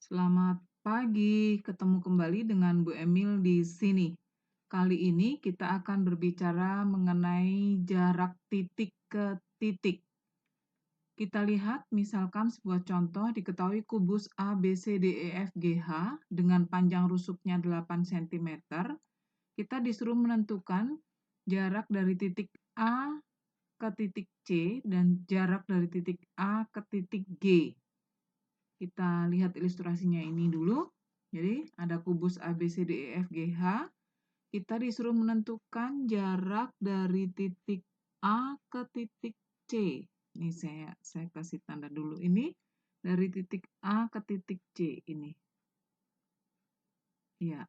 Selamat pagi, ketemu kembali dengan Bu Emil di sini. Kali ini kita akan berbicara mengenai jarak titik ke titik. Kita lihat misalkan sebuah contoh diketahui kubus A, B, C, D, E, F, G, H dengan panjang rusuknya 8 cm. Kita disuruh menentukan jarak dari titik A ke titik C dan jarak dari titik A ke titik G. Kita lihat ilustrasinya ini dulu. Jadi, ada kubus A, B, C, D, E, F, G, H. Kita disuruh menentukan jarak dari titik A ke titik C. Ini saya kasih tanda dulu. Ini dari titik A ke titik C ini. Ya,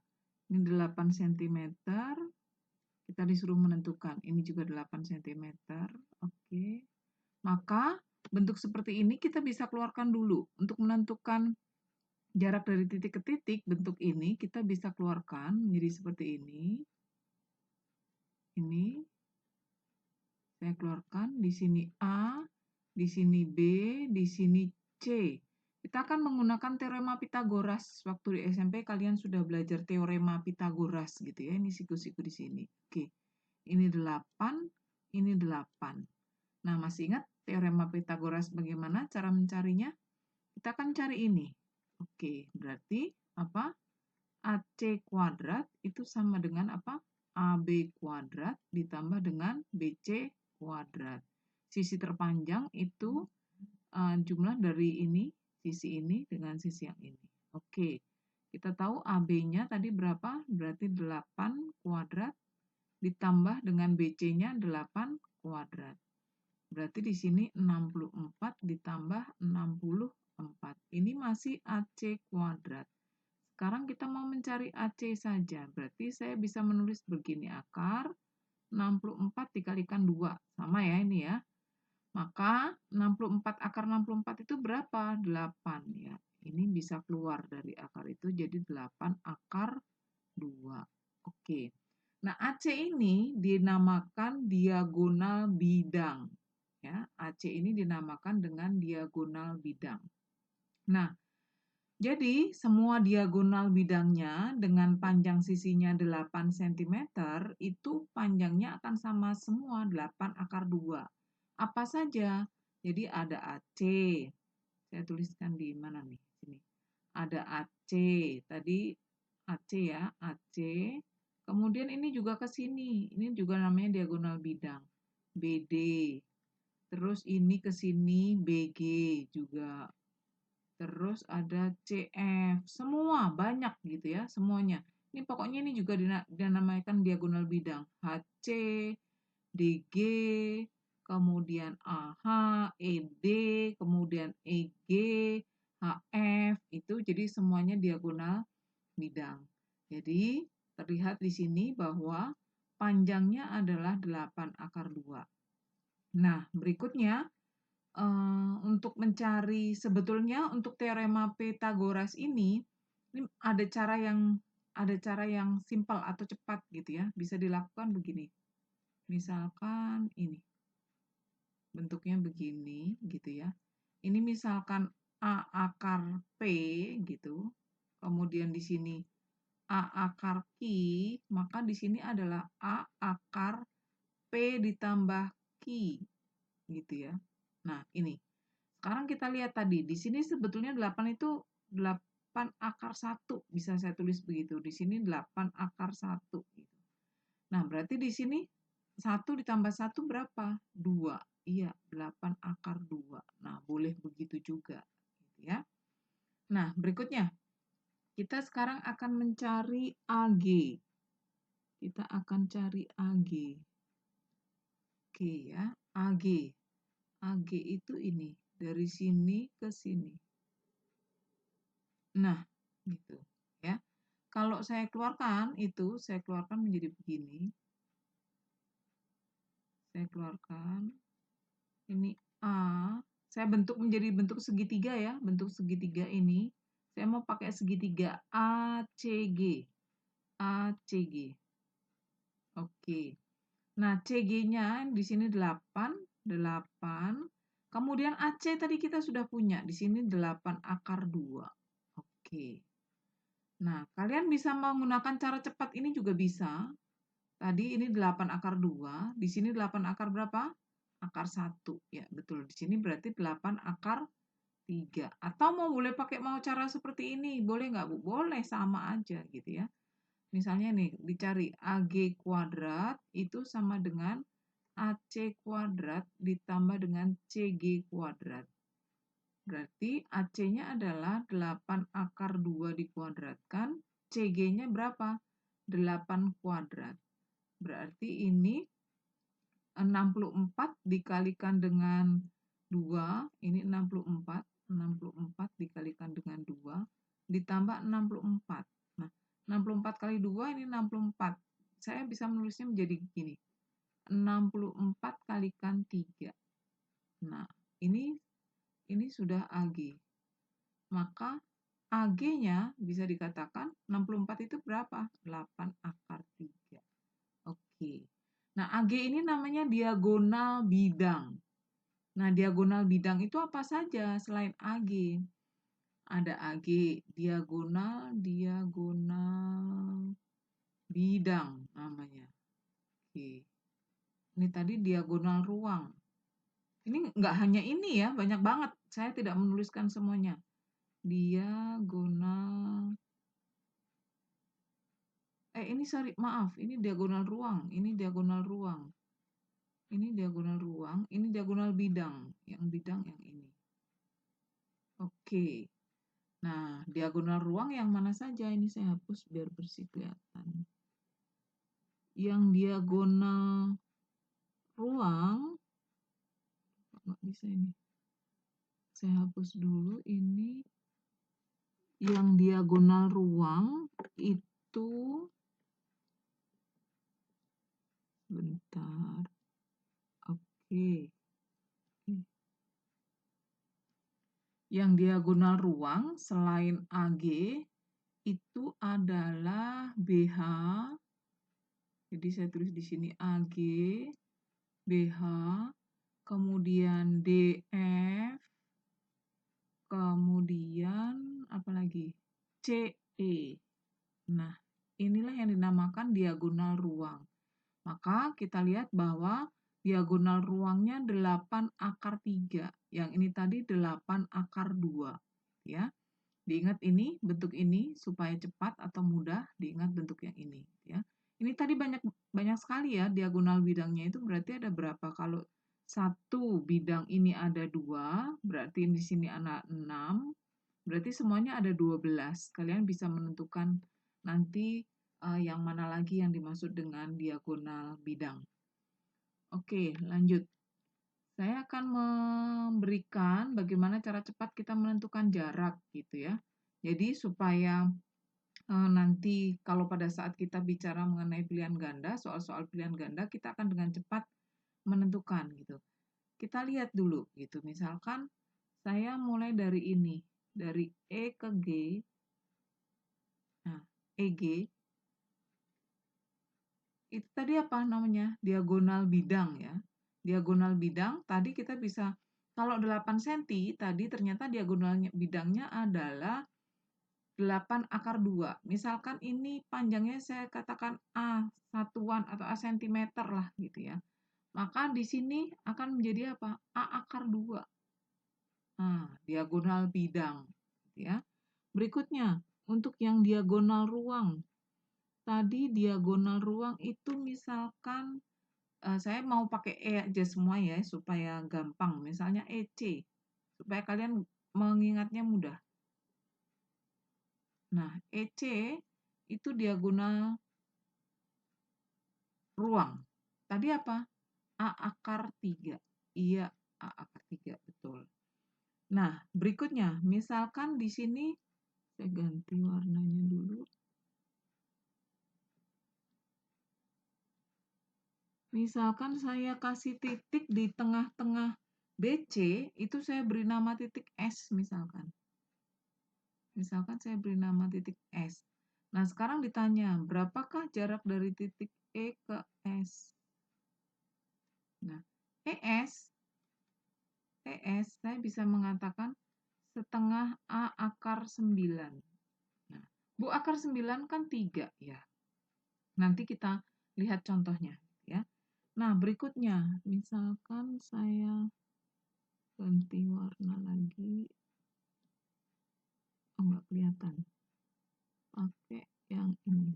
ini 8 cm. Kita disuruh menentukan. Ini juga 8 cm. Oke. Maka bentuk seperti ini kita bisa keluarkan dulu untuk menentukan jarak dari titik ke titik. Bentuk ini kita bisa keluarkan menjadi seperti ini. Ini saya keluarkan di sini A, di sini B, di sini C. Kita akan menggunakan teorema Pitagoras. Waktu di SMP kalian sudah belajar teorema Pitagoras gitu ya. Ini siku-siku di sini. Oke. Ini 8, ini 8. Nah, masih ingat teorema Pitagoras bagaimana cara mencarinya? Kita akan cari ini. Oke, berarti apa? AC kuadrat itu sama dengan apa? AB kuadrat ditambah dengan BC kuadrat. Sisi terpanjang itu jumlah dari ini, sisi ini dengan sisi yang ini. Oke, kita tahu AB-nya tadi berapa? Berarti 8 kuadrat ditambah dengan BC-nya 8 kuadrat. Berarti di sini 64 ditambah 64. Ini masih AC kuadrat. Sekarang kita mau mencari AC saja. Berarti saya bisa menulis begini, akar 64 dikalikan 2. Sama ya ini ya. Maka 64 akar 64 itu berapa? 8 ya. Ini bisa keluar dari akar itu jadi 8 akar 2. Oke. Nah, AC ini dinamakan diagonal bidang. Ya, AC ini dinamakan dengan diagonal bidang. Nah, jadi, semua diagonal bidangnya dengan panjang sisinya 8 cm, itu panjangnya akan sama semua, 8 akar 2. Apa saja? Jadi ada AC. Saya tuliskan di mana nih? Sini. Ada AC. Tadi AC ya, AC. Kemudian ini juga ke sini. Ini juga namanya diagonal bidang. BD. Terus ini ke sini BG juga. Terus ada CF, semua banyak gitu ya, semuanya. Ini pokoknya ini juga dinamakan diagonal bidang. HC, DG, kemudian AH, ED, kemudian EG, HF, itu jadi semuanya diagonal bidang. Jadi terlihat di sini bahwa panjangnya adalah 8 akar 2. Nah, berikutnya untuk mencari sebetulnya untuk teorema Pythagoras ini ada cara yang simpel atau cepat gitu ya. Bisa dilakukan begini. Misalkan ini. Bentuknya begini gitu ya. Ini misalkan A akar P gitu. Kemudian di sini A akar Q, maka di sini adalah A akar P ditambah Q gitu ya. Nah, ini. Sekarang kita lihat tadi, di sini sebetulnya 8 itu 8 akar 1, bisa saya tulis begitu. Di sini 8 akar 1. Gitu. Nah, berarti di sini 1 ditambah 1 berapa? 2. Iya, 8 akar 2. Nah, boleh begitu juga. Gitu ya. Nah, berikutnya. Kita sekarang akan mencari AG. Kita akan cari AG. Oke ya, AG. AG itu ini, dari sini ke sini. Nah, gitu ya. Kalau saya keluarkan itu, saya keluarkan menjadi begini. Saya keluarkan. Ini A. Saya bentuk menjadi bentuk segitiga ya. Bentuk segitiga ini. Saya mau pakai segitiga ACG. ACG. Oke. Nah, CG-nya di sini 8. 8. Kemudian AC tadi kita sudah punya. Di sini 8 akar 2. Oke. Nah, kalian bisa menggunakan cara cepat ini juga bisa. Tadi ini 8 akar 2, di sini 8 akar berapa? Akar 1. Ya, betul. Di sini berarti 8 akar 3. Atau mau cara seperti ini, boleh nggak, Bu? Boleh, sama aja gitu ya. Misalnya nih, dicari AG kuadrat itu sama dengan AC kuadrat ditambah dengan CG kuadrat. Berarti AC-nya adalah 8 akar 2 dikuadratkan, CG-nya berapa? 8 kuadrat. Berarti ini 64 dikalikan dengan 2, ini 64 dikalikan dengan 2, ditambah 64. Nah, 64 kali 2 ini 64. Saya bisa menulisnya menjadi gini, 64 kalikan 3. Nah, ini sudah AG. Maka AG-nya bisa dikatakan 64 itu berapa? 8 akar 3. Oke. Nah, AG ini namanya diagonal bidang. Nah, diagonal bidang itu apa saja selain AG? Ada AG, diagonal bidang namanya. Oke. Ini tadi diagonal ruang. Ini nggak hanya ini ya, banyak banget. Saya tidak menuliskan semuanya. Diagonal maaf, ini diagonal ruang, ini diagonal ruang. Ini diagonal ruang, ini diagonal bidang, yang ini. Oke. Nah, diagonal ruang yang mana saja? Ini saya hapus biar bersih kelihatan. Yang diagonal ruang, nggak bisa ini. Saya hapus dulu ini. Yang diagonal ruang itu, bentar. Oke. Yang diagonal ruang selain AG itu adalah BH. Jadi saya tulis di sini AG, BH, kemudian DF, kemudian apa lagi? CE. Nah, inilah yang dinamakan diagonal ruang. Maka kita lihat bahwa diagonal ruangnya 8 akar 3. Yang ini tadi 8 akar 2. Ya. Diingat ini, bentuk ini supaya cepat atau mudah diingat bentuk yang ini. Ya. Ini tadi banyak sekali ya diagonal bidangnya itu berarti ada berapa? Kalau satu bidang ini ada 2, berarti di sini ada 6, berarti semuanya ada 12. Kalian bisa menentukan nanti yang mana lagi yang dimaksud dengan diagonal bidang. Oke, lanjut. Saya akan memberikan bagaimana cara cepat kita menentukan jarak gitu ya. Jadi supaya nanti kalau pada saat kita bicara mengenai pilihan ganda, soal-soal pilihan ganda, kita akan dengan cepat menentukan gitu. Kita lihat dulu gitu. Misalkan saya mulai dari ini, dari E ke G. Nah, EG itu tadi apa namanya? Diagonal bidang ya. Diagonal bidang tadi kita bisa, kalau 8 cm tadi ternyata diagonal bidangnya adalah 8 akar 2. Misalkan ini panjangnya saya katakan A satuan atau A sentimeter lah gitu ya. Maka di sini akan menjadi apa? A akar 2. Nah, diagonal bidang gitu ya. Berikutnya, untuk yang diagonal ruang. Tadi diagonal ruang itu misalkan saya mau pakai E aja semua ya supaya gampang. Misalnya EC supaya kalian mengingatnya mudah. Nah, EC itu diagonal ruang. Tadi apa? A akar 3. Iya, A akar 3, betul. Nah, berikutnya, misalkan di sini saya ganti warnanya dulu. Misalkan saya kasih titik di tengah-tengah BC, itu saya beri nama titik S misalkan. Misalkan saya beri nama titik S. Nah, sekarang ditanya, berapakah jarak dari titik E ke S? Nah, ES saya bisa mengatakan setengah A akar 9. Bu, akar 9 kan 3 ya. Nanti kita lihat contohnya ya. Nah, berikutnya misalkan saya ganti warna lagi. Oh, nggak kelihatan. Pakai yang ini.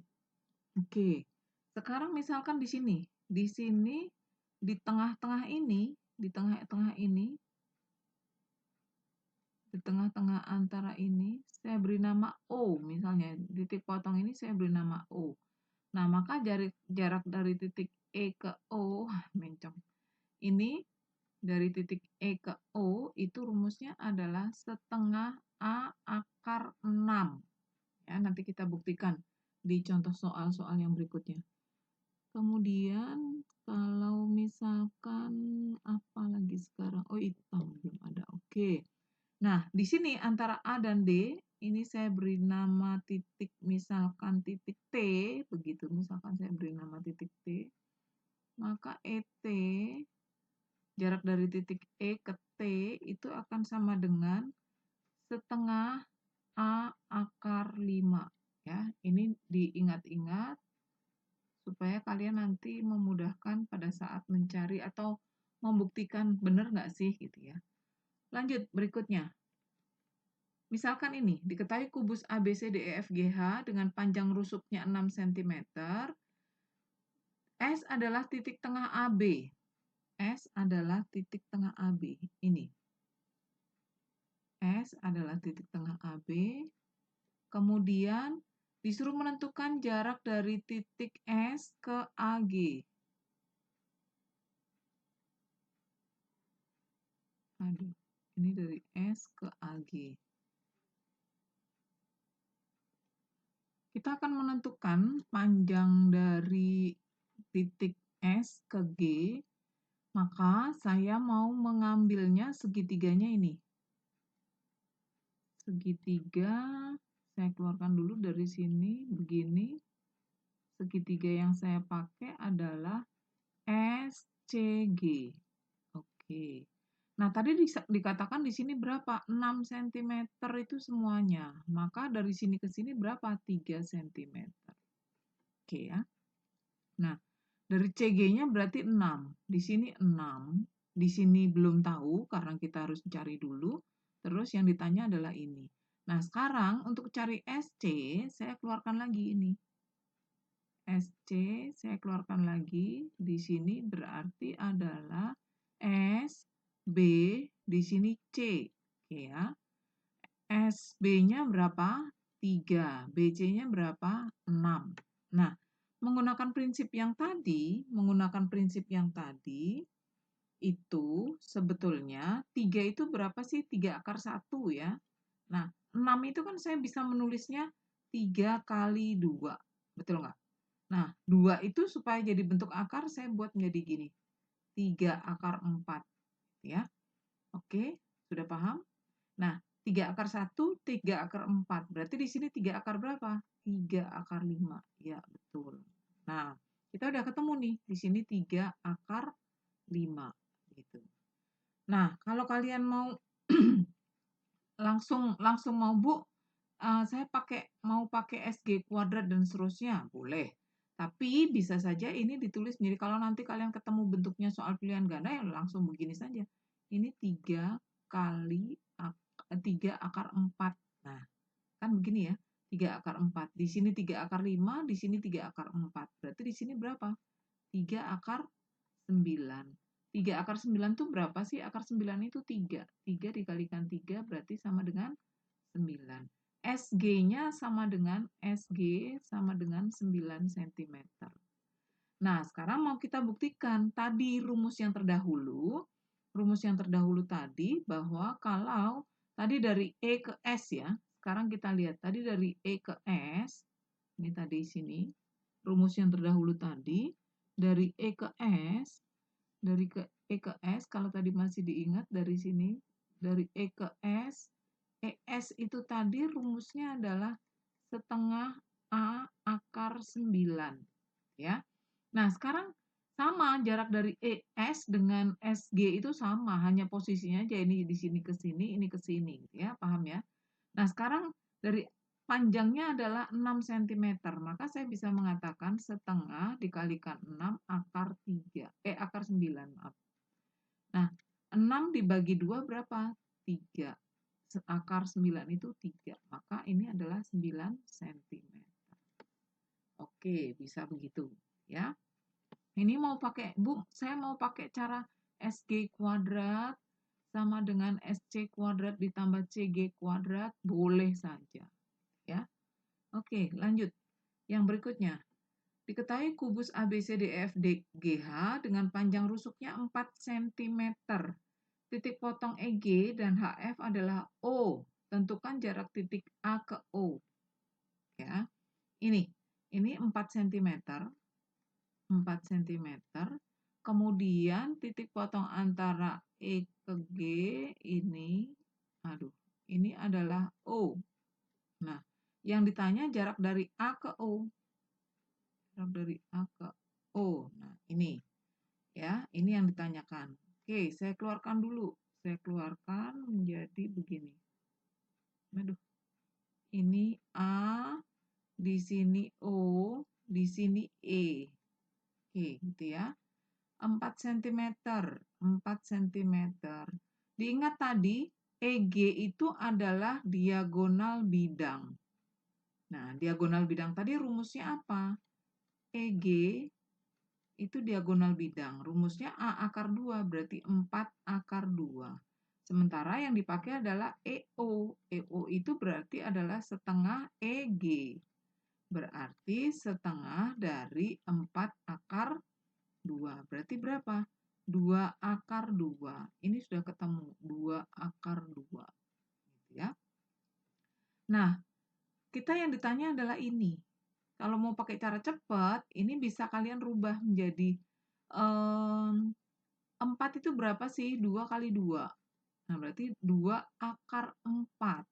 Oke. Sekarang misalkan di sini, di tengah-tengah ini, di tengah-tengah ini, di tengah-tengah antara ini, saya beri nama O misalnya. Titik potong ini saya beri nama O. Nah, maka jarak dari titik E ke O, mencong. Ini dari titik E ke O itu rumusnya adalah setengah A akar 6. Ya, nanti kita buktikan di contoh soal-soal yang berikutnya. Kemudian kalau misalkan apa lagi sekarang? Oh, hitam belum ada. Oke. Nah, di sini antara A dan D, ini saya beri nama titik, misalkan titik T, begitu. Misalkan saya beri nama titik T, maka ET, jarak dari titik E ke T, itu akan sama dengan setengah A akar 5. Ya, ini diingat-ingat supaya kalian nanti memudahkan pada saat mencari atau membuktikan benar nggak sih, gitu ya. Lanjut, berikutnya. Misalkan ini, diketahui kubus ABCDEFGH dengan panjang rusuknya 6 cm, S adalah titik tengah AB. S adalah titik tengah AB. Ini. S adalah titik tengah AB. Kemudian disuruh menentukan jarak dari titik S ke AG. Aduh, ini dari S ke AG. Kita akan menentukan panjang dari titik S ke G, maka saya mau mengambilnya segitiganya ini. Segitiga, saya keluarkan dulu dari sini, begini. Segitiga yang saya pakai adalah SCG. Oke. Nah, tadi dikatakan di sini berapa? 6 cm itu semuanya. Maka dari sini ke sini berapa? 3 cm. Oke ya. Nah, dari CG-nya berarti 6. Di sini 6. Di sini belum tahu karena kita harus cari dulu. Terus yang ditanya adalah ini. Nah, sekarang untuk cari SC, saya keluarkan lagi ini. SC saya keluarkan lagi. Di sini berarti adalah S, B, di sini C. Oke ya. SB-nya berapa? 3. BC-nya berapa? 6. Nah, menggunakan prinsip yang tadi, itu sebetulnya 3 itu berapa sih? 3 akar 1 ya. Nah, 6 itu kan saya bisa menulisnya 3 kali 2. Betul nggak? Nah, 2 itu supaya jadi bentuk akar, saya buat menjadi gini. 3 akar 4. Ya. Oke, sudah paham? Nah, 3 akar 1, 3 akar 4. Berarti di sini 3 akar berapa? 3 akar 5. Ya, betul. Nah, kita udah ketemu nih. Di sini 3 akar 5. Gitu. Nah, kalau kalian mau langsung mau, Bu, saya mau pakai SG kuadrat dan seterusnya, boleh. Tapi bisa saja ini ditulis sendiri. Kalau nanti kalian ketemu bentuknya soal pilihan ganda, ya langsung begini saja. Ini 3 kali 3 akar 4. Nah, kan begini ya. 3 akar 4. Di sini 3 akar 5, di sini 3 akar 4. Berarti di sini berapa? 3 akar 9. 3 akar 9 itu berapa sih? Akar 9 itu 3. 3 dikalikan 3 berarti sama dengan 9. SG-nya sama dengan SG sama dengan 9 cm. Nah, sekarang mau kita buktikan tadi rumus yang terdahulu tadi bahwa kalau tadi dari E ke S ya, sekarang kita lihat tadi dari E ke S, ini tadi sini, rumus yang terdahulu tadi, dari E ke S, E ke S, kalau tadi masih diingat dari sini, dari E ke S, ES itu tadi rumusnya adalah setengah A akar 9. Ya. Nah, sekarang sama jarak dari ES dengan SG itu sama, hanya posisinya aja ini di sini ke sini, ini ke sini, ya, paham ya? Nah, sekarang dari panjangnya adalah 6 cm, maka saya bisa mengatakan setengah dikalikan 6 akar 3, akar 9, maaf. Nah, 6 dibagi 2 berapa? 3. Akar 9 itu 3, maka ini adalah 9 cm. Oke, bisa begitu, ya. Ini mau pakai, Bu, saya mau pakai cara SG kuadrat sama dengan SC kuadrat ditambah CG kuadrat, boleh saja, ya. Oke, lanjut. Yang berikutnya, diketahui kubus ABCDEFGH dengan panjang rusuknya 4 cm. Titik potong EG dan HF adalah O. Tentukan jarak titik A ke O. Ya. Ini 4 cm. 4 cm. Kemudian titik potong antara E ke G ini, ini adalah O. Nah, yang ditanya jarak dari A ke O. Jarak dari A ke O. Nah, ini. Ya, ini yang ditanyakan. Oke, saya keluarkan dulu. Saya keluarkan menjadi begini. Aduh. Ini A, di sini O, di sini E. Oke, gitu ya. 4 cm. 4 cm. Diingat tadi, EG itu adalah diagonal bidang. Nah, diagonal bidang tadi rumusnya apa? EG itu diagonal bidang. Rumusnya A akar 2, berarti 4 akar 2. Sementara yang dipakai adalah EO. EO itu berarti adalah setengah EG. Berarti setengah dari 4 akar 2. Berarti berapa? 2 akar 2. Ini sudah ketemu. 2 akar 2. Gitu ya. Nah, kita yang ditanya adalah ini. Kalau mau pakai cara cepat, ini bisa kalian rubah menjadi 4 itu berapa sih? 2 kali 2. Nah, berarti 2 akar 4.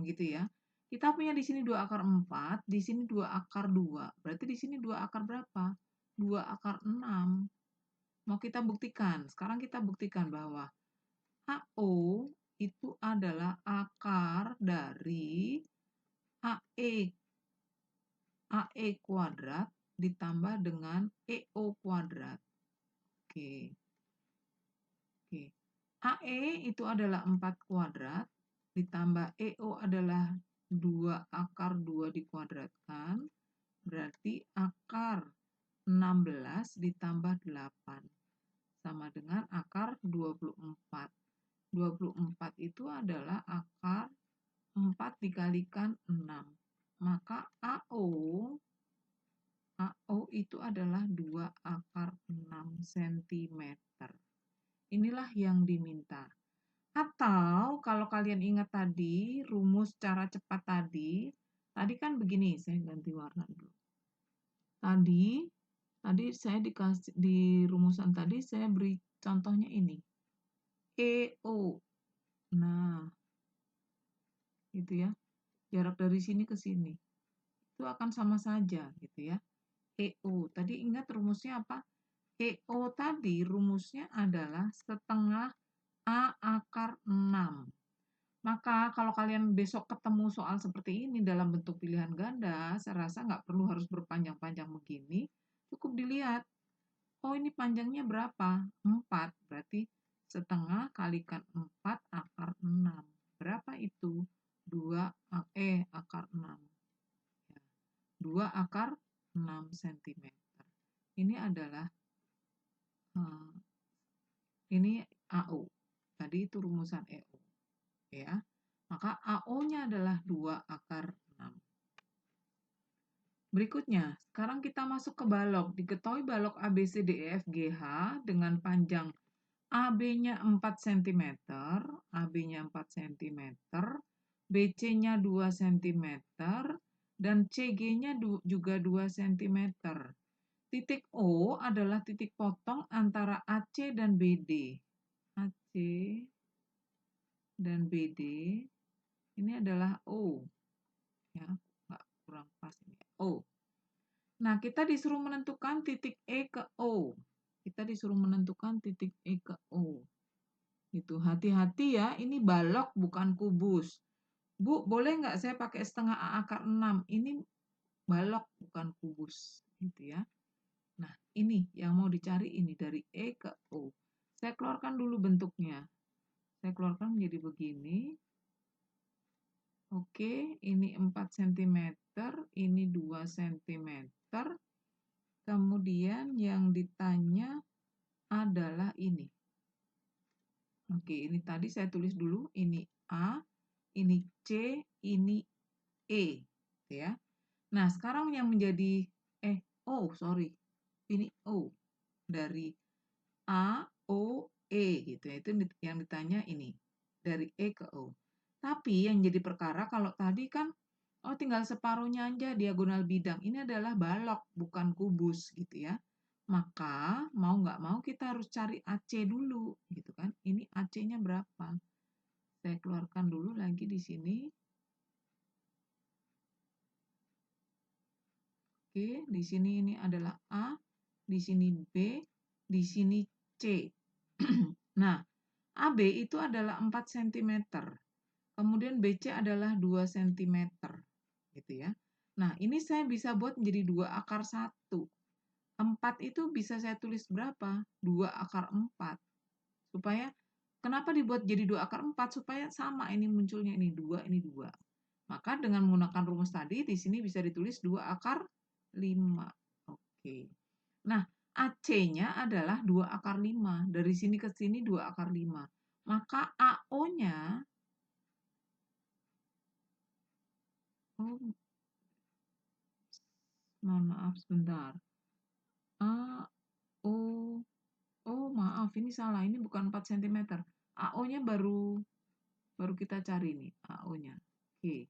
Begitu ya. Kita punya di sini 2 akar 4, di sini 2 akar 2. Berarti di sini 2 akar berapa? 2 akar 6. Mau kita buktikan. Sekarang kita buktikan bahwa AO itu adalah akar dari AE kuadrat ditambah dengan EO kuadrat. Oke. Oke. AE itu adalah 4 kuadrat, ditambah EO adalah 2 akar 2 dikuadratkan, berarti akar 16 ditambah 8, sama dengan akar 24. 24 itu adalah akar 4 dikalikan 6. Maka AO itu adalah 2 akar 6 cm. Inilah yang diminta. Atau kalau kalian ingat tadi, rumus cara cepat tadi kan begini, saya ganti warna dulu. Tadi saya dikasih di rumusan tadi saya beri contohnya ini. EO. Nah, gitu ya. Jarak dari sini ke sini. Itu akan sama saja gitu ya. EO. Tadi ingat rumusnya apa? EO tadi rumusnya adalah setengah A akar 6. Maka kalau kalian besok ketemu soal seperti ini dalam bentuk pilihan ganda, saya rasa nggak perlu harus berpanjang-panjang begini. Cukup dilihat, oh ini panjangnya berapa? 4, berarti setengah kalikan 4 akar 6. Berapa itu? 2 akar 6. 2 akar 6 cm. Ini adalah ini AO. Tadi itu rumusan EO. Ya. Maka AO-nya adalah 2 akar 6. Berikutnya, sekarang kita masuk ke balok. Diketahui balok ABCDEFGH dengan panjang AB-nya 4 cm, AB-nya 4 cm, BC-nya 2 cm, dan CG-nya juga 2 cm. Titik O adalah titik potong antara AC dan BD. AC dan BD ini adalah O. Ya, nggak kurang pas ini. O. Nah, kita disuruh menentukan titik E ke O. Kita disuruh menentukan titik E ke O. Itu hati-hati ya, ini balok bukan kubus. Bu, boleh nggak saya pakai setengah A akar 6? Ini balok, bukan kubus, gitu ya. Nah, ini yang mau dicari ini dari E ke O. Saya keluarkan dulu bentuknya. Saya keluarkan menjadi begini. Oke, ini 4 cm, ini 2 cm. Kemudian yang ditanya adalah ini. Oke, ini tadi saya tulis dulu, ini A, ini C, ini E, ya. Nah, sekarang yang menjadi sorry. Ini O dari A, O, E gitu ya. Itu yang ditanya ini dari E ke O. Tapi yang jadi perkara kalau tadi kan tinggal separuhnya aja diagonal bidang. Ini adalah balok, bukan kubus gitu ya. Maka mau nggak mau kita harus cari AC dulu gitu kan. Ini AC-nya berapa? Saya keluarkan dulu lagi di sini. Oke, di sini ini adalah A, di sini B, di sini C. Nah, AB itu adalah 4 cm. Kemudian BC adalah 2 cm. Gitu ya. Nah, ini saya bisa buat menjadi 2 akar 1. 4 itu bisa saya tulis berapa? 2 akar 4. Supaya, kenapa dibuat jadi 2 akar 4? Supaya sama ini munculnya, ini 2, ini 2. Maka dengan menggunakan rumus tadi, di sini bisa ditulis 2 akar 5. Oke. Nah, AC-nya adalah 2 akar 5. Dari sini ke sini 2 akar 5. Maka AO-nya, mohon maaf sebentar. Maaf, ini salah. Ini bukan 4 cm. AO-nya baru kita cari nih, AO-nya. Oke.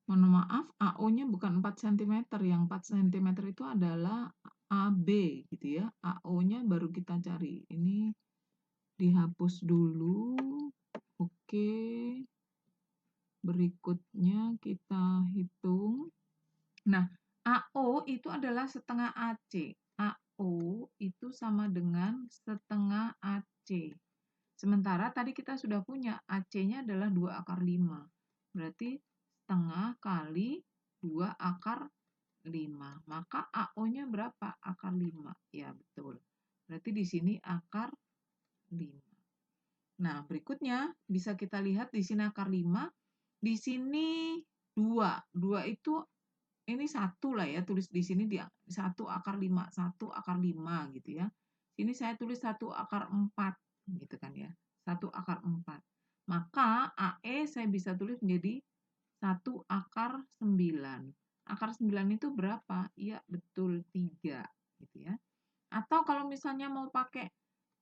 Mohon maaf, AO-nya bukan 4 cm. Yang 4 cm itu adalah AB gitu ya. AO-nya baru kita cari. Ini dihapus dulu. Oke. Berikutnya kita hitung. Nah, AO itu adalah setengah AC. AO itu sama dengan setengah AC. Sementara tadi kita sudah punya AC-nya adalah 2 akar 5. Berarti setengah kali 2 akar 5. Maka AO-nya berapa? Akar 5. Ya, betul. Berarti di sini akar 5. Nah, berikutnya bisa kita lihat di sini akar 5. Di sini 2. 2 itu ini 1 lah ya, tulis di sini 1 akar 5, 1 akar 5 gitu ya. Sini saya tulis 1 akar 4 gitu kan ya. 1 akar 4. Maka AE saya bisa tulis menjadi 1 akar 9. Akar 9 itu berapa? Iya, betul 3 gitu ya. Atau kalau misalnya mau pakai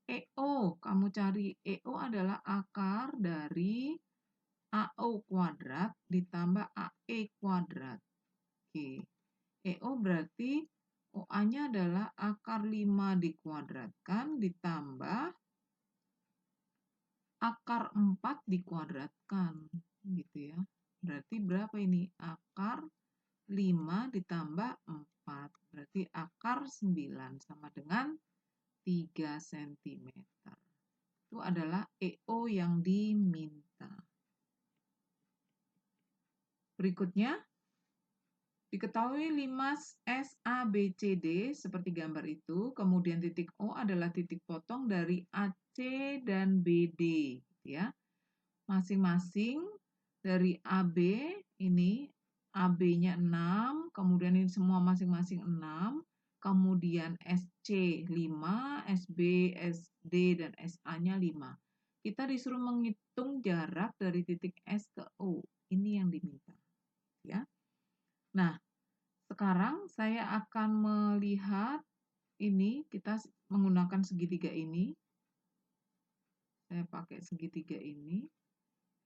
EO, kamu cari EO adalah akar dari AO kuadrat ditambah AE kuadrat. Oke. EO berarti OA-nya adalah akar 5 dikuadratkan ditambah akar 4 dikuadratkan. Gitu ya. Berarti berapa ini? Akar 5 ditambah 4. Berarti akar 9 sama dengan 3 cm. Itu adalah EO yang diminta. Berikutnya, diketahui 5 SABCD seperti gambar itu, kemudian titik O adalah titik potong dari AC dan BD. Ya. Masing-masing dari AB, ini AB-nya 6, kemudian ini semua masing-masing 6, kemudian SC 5, SB, SD, dan SA-nya 5. Kita disuruh menghitung jarak dari titik S ke O. Ini yang diminta. Ya. Nah, sekarang saya akan melihat ini, kita menggunakan segitiga ini. Saya pakai segitiga ini.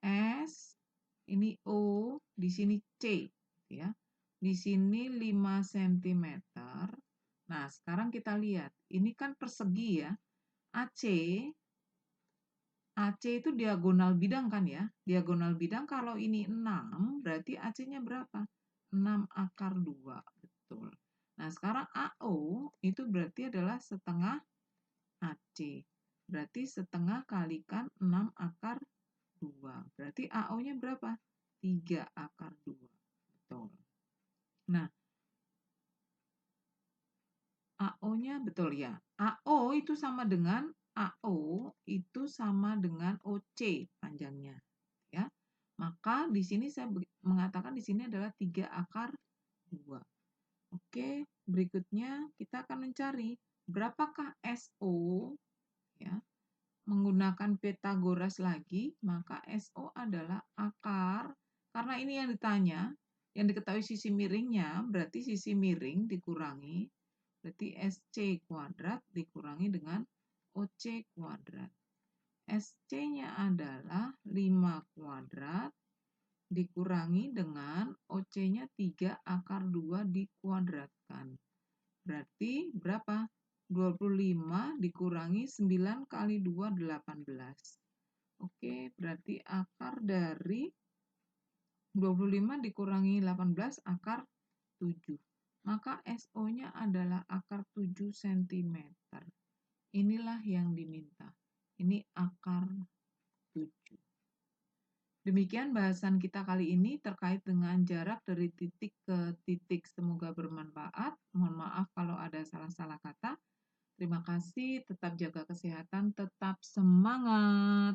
S, ini O, di sini C, ya. Di sini 5 cm. Nah, sekarang kita lihat. Ini kan persegi ya. AC itu diagonal bidang kan ya. Diagonal bidang kalau ini 6, berarti AC-nya berapa? 6 akar 2. Betul. Nah, sekarang AO itu berarti adalah setengah AC. Berarti setengah kalikan 6 akar 2. Berarti AO-nya berapa? 3 akar 2. Betul. Nah, AO-nya betul ya. AO itu sama dengan OC panjangnya. Ya. Maka di sini saya mengatakan di sini adalah 3 akar 2. Oke, berikutnya kita akan mencari berapakah SO ya. Menggunakan Pythagoras lagi, maka SO adalah akar, karena ini yang ditanya, yang diketahui sisi miringnya, berarti sisi miring dikurangi, berarti SC kuadrat dikurangi dengan OC kuadrat. SC-nya adalah 5 kuadrat dikurangi dengan OC-nya 3 akar 2 dikuadratkan. Berarti berapa? 25 dikurangi 9 kali 2, 18. Oke, berarti akar dari 25 dikurangi 18, akar 7. Maka SO-nya adalah akar 7 cm. Inilah yang diminta. Ini akar 7. Demikian bahasan kita kali ini terkait dengan jarak dari titik ke titik. Semoga bermanfaat. Mohon maaf kalau ada salah-salah kata. Terima kasih, tetap jaga kesehatan, tetap semangat.